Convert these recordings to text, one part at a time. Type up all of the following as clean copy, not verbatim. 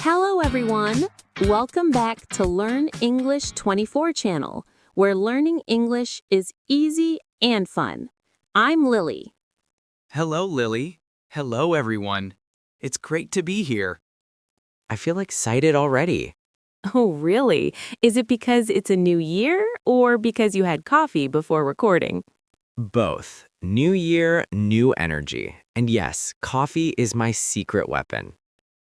Hello, everyone. Welcome back to Learn English 24 channel, where learning English is easy and fun. I'm Lily. Hello, Lily. Hello, everyone. It's great to be here. I feel excited already. Oh, really? Is it because it's a new year or because you had coffee before recording? Both. New year, new energy. And yes, coffee is my secret weapon.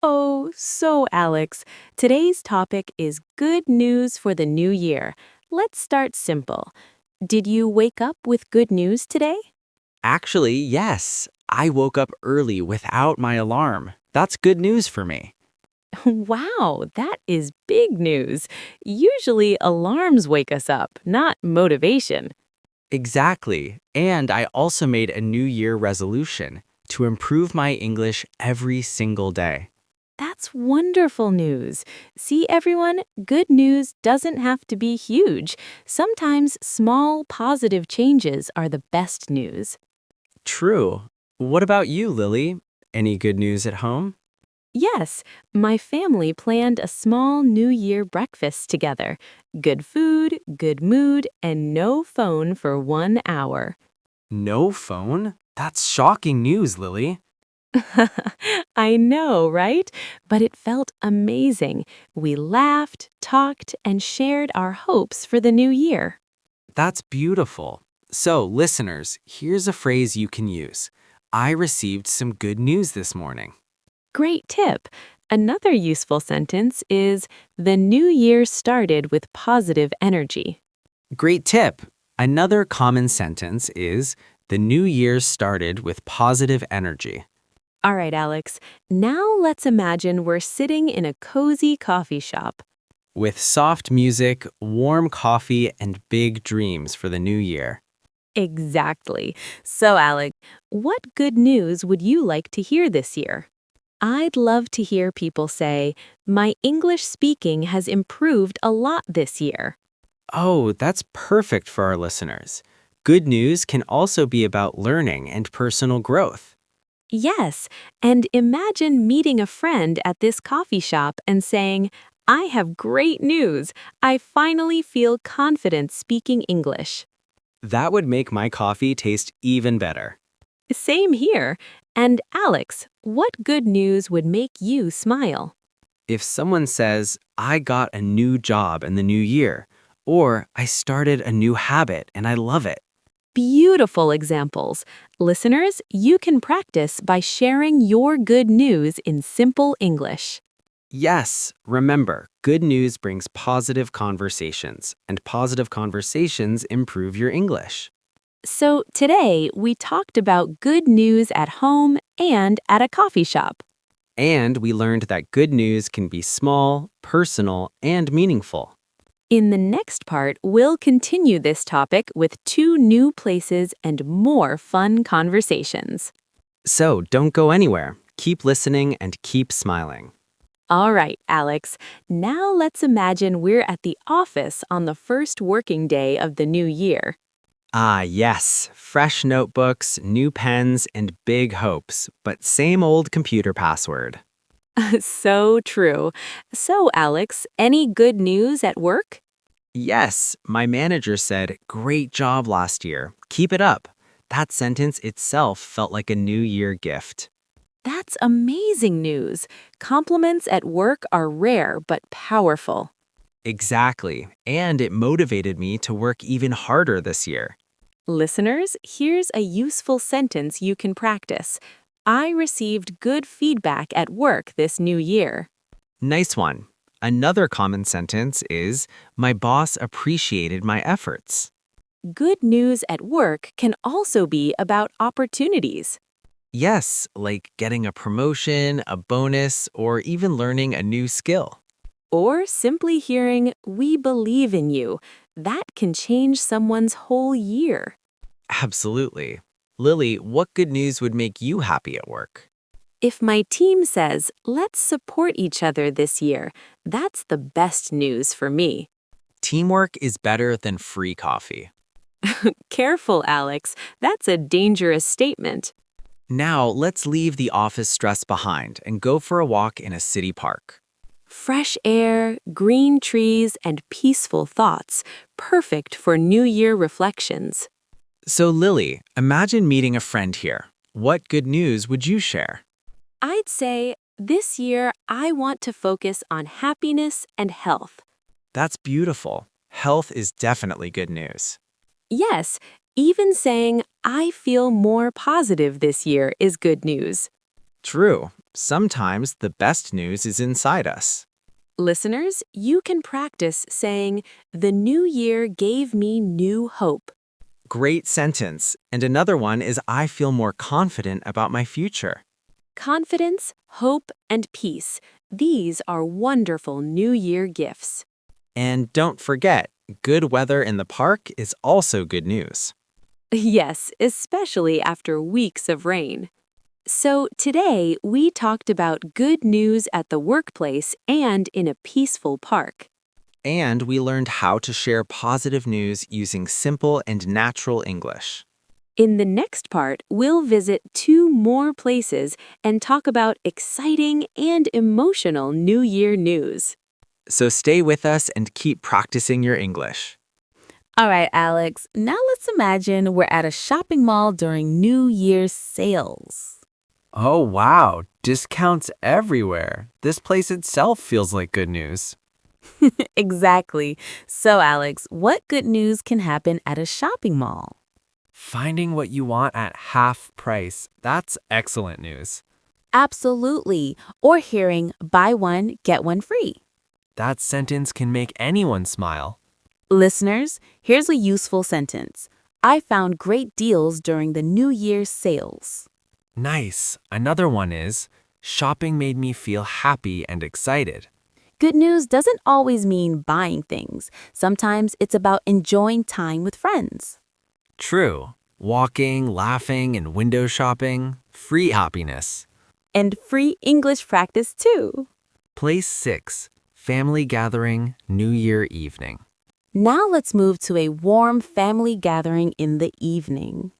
Oh, so Alex, today's topic is good news for the new year. Let's start simple. Did you wake up with good news today? Actually, yes. I woke up early without my alarm. That's good news for me. Wow, that is big news. Usually alarms wake us up, not motivation. Exactly. And I also made a New Year resolution to improve my English every single day. That's wonderful news. See, everyone, good news doesn't have to be huge. Sometimes small, positive changes are the best news. True. What about you, Lily? Any good news at home? Yes, my family planned a small New Year breakfast together. Good food, good mood, and no phone for 1 hour. No phone? That's shocking news, Lily. I know, right? But it felt amazing. We laughed, talked, and shared our hopes for the new year. That's beautiful. So, listeners, here's a phrase you can use. I received some good news this morning. Great tip. Another useful sentence is, the new year started with positive energy. Great tip. Another common sentence is, the new year started with positive energy. All right, Alex, now let's imagine we're sitting in a cozy coffee shop. With soft music, warm coffee, and big dreams for the new year. Exactly. So, Alex, what good news would you like to hear this year? I'd love to hear people say, my English speaking has improved a lot this year. Oh, that's perfect for our listeners. Good news can also be about learning and personal growth. Yes, and imagine meeting a friend at this coffee shop and saying, I have great news. I finally feel confident speaking English. That would make my coffee taste even better. Same here. And Alex, what good news would make you smile? If someone says, I got a new job in the new year, or I started a new habit and I love it. Beautiful examples. Listeners, you can practice by sharing your good news in simple English. Yes, remember, good news brings positive conversations, and positive conversations improve your English. So today we talked about good news at home and at a coffee shop. And we learned that good news can be small, personal, and meaningful. In the next part, we'll continue this topic with 2 new places and more fun conversations. So don't go anywhere. Keep listening and keep smiling. All right, Alex, now let's imagine we're at the office on the first working day of the new year. Ah, yes, fresh notebooks, new pens, and big hopes, but same old computer password. So true. So, Alex, any good news at work? Yes, my manager said, great job last year. Keep it up. That sentence itself felt like a New Year gift. That's amazing news. Compliments at work are rare but powerful. Exactly, and it motivated me to work even harder this year. Listeners, here's a useful sentence you can practice. I received good feedback at work this new year. Nice one. Another common sentence is, my boss appreciated my efforts. Good news at work can also be about opportunities. Yes, like getting a promotion, a bonus, or even learning a new skill. Or simply hearing, we believe in you. That can change someone's whole year. Absolutely. Lily, what good news would make you happy at work? If my team says, let's support each other this year, that's the best news for me. Teamwork is better than free coffee. Careful, Alex. That's a dangerous statement. Now, let's leave the office stress behind and go for a walk in a city park. Fresh air, green trees, and peaceful thoughts, perfect for New Year reflections. So, Lily, imagine meeting a friend here. What good news would you share? I'd say this year I want to focus on happiness and health. That's beautiful. Health is definitely good news. Yes, even saying I feel more positive this year is good news. True. Sometimes the best news is inside us. Listeners, you can practice saying, "The new year gave me new hope." Great sentence. And another one is I feel more confident about my future. Confidence, hope, and peace. These are wonderful New Year gifts. And don't forget, good weather in the park is also good news. Yes, especially after weeks of rain. So today we talked about good news at the workplace and in a peaceful park. And we learned how to share positive news using simple and natural English. In the next part, we'll visit 2 more places and talk about exciting and emotional New Year news. So stay with us and keep practicing your English. All right, Alex, now let's imagine we're at a shopping mall during New Year's sales. Oh, wow. Discounts everywhere. This place itself feels like good news. Exactly. So, Alex, what good news can happen at a shopping mall? Finding what you want at half price. That's excellent news. Absolutely. Or hearing buy one, get one free. That sentence can make anyone smile. Listeners, here's a useful sentence. I found great deals during the New Year's sales. Nice. Another one is, shopping made me feel happy and excited. Good news doesn't always mean buying things. Sometimes it's about enjoying time with friends. True. Walking, laughing, and window shopping. Free happiness. And free English practice too. Place 6. Family gathering, New Year evening. Now let's move to a warm family gathering in the evening.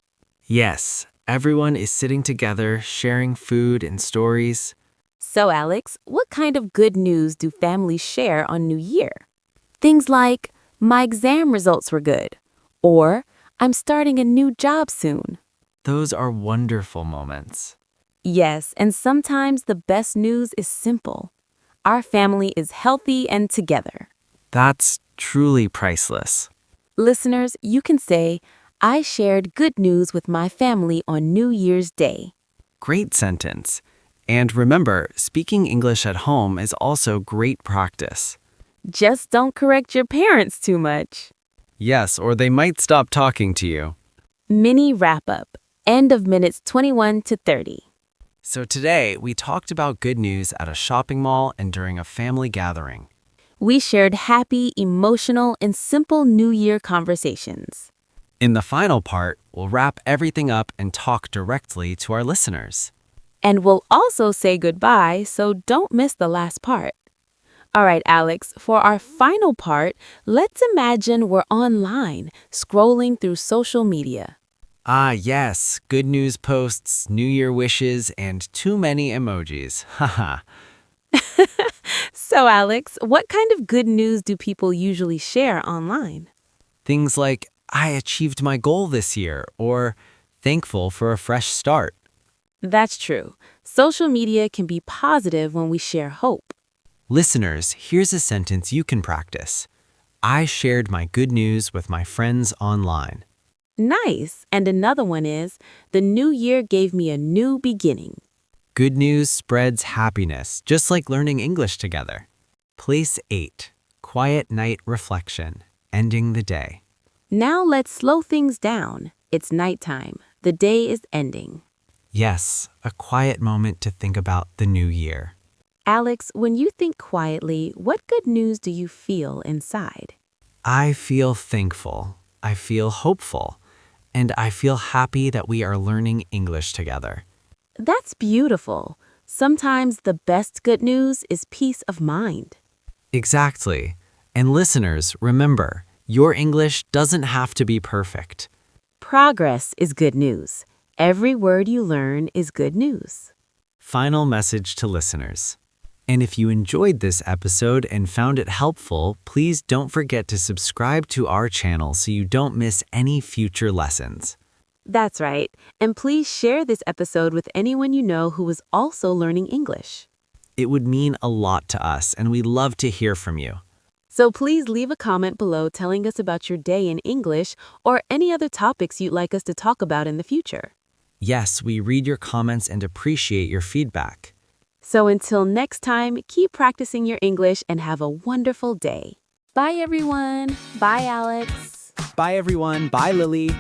Yes, everyone is sitting together, sharing food and stories. So, Alex, what kind of good news do families share on New Year? Things like, my exam results were good, or I'm starting a new job soon. Those are wonderful moments. Yes, and sometimes the best news is simple. Our family is healthy and together. That's truly priceless. Listeners, you can say, I shared good news with my family on New Year's Day. Great sentence. And remember, speaking English at home is also great practice. Just don't correct your parents too much. Yes, or they might stop talking to you. Mini wrap-up. End of minutes 21 to 30. So today, we talked about good news at a shopping mall and during a family gathering. We shared happy, emotional, and simple New Year conversations. In the final part, we'll wrap everything up and talk directly to our listeners. And we'll also say goodbye, so don't miss the last part. All right, Alex, for our final part, let's imagine we're online, scrolling through social media. Ah, yes, good news posts, New Year wishes, and too many emojis. Haha. So, Alex, what kind of good news do people usually share online? Things like, I achieved my goal this year, or thankful for a fresh start. That's true. Social media can be positive when we share hope. Listeners, here's a sentence you can practice. I shared my good news with my friends online. Nice. And another one is, the new year gave me a new beginning. Good news spreads happiness, just like learning English together. Place 8. Quiet night reflection, ending the day. Now let's slow things down. It's nighttime. The day is ending. Yes, a quiet moment to think about the new year. Alex, when you think quietly, what good news do you feel inside? I feel thankful. I feel hopeful. And I feel happy that we are learning English together. That's beautiful. Sometimes the best good news is peace of mind. Exactly. And listeners, remember, your English doesn't have to be perfect. Progress is good news. Every word you learn is good news. Final message to listeners. And if you enjoyed this episode and found it helpful, please don't forget to subscribe to our channel so you don't miss any future lessons. That's right. And please share this episode with anyone you know who is also learning English. It would mean a lot to us, and we'd love to hear from you. So please leave a comment below telling us about your day in English or any other topics you'd like us to talk about in the future. Yes, we read your comments and appreciate your feedback. So until next time, keep practicing your English and have a wonderful day. Bye, everyone. Bye, Alex. Bye, everyone. Bye, Lily.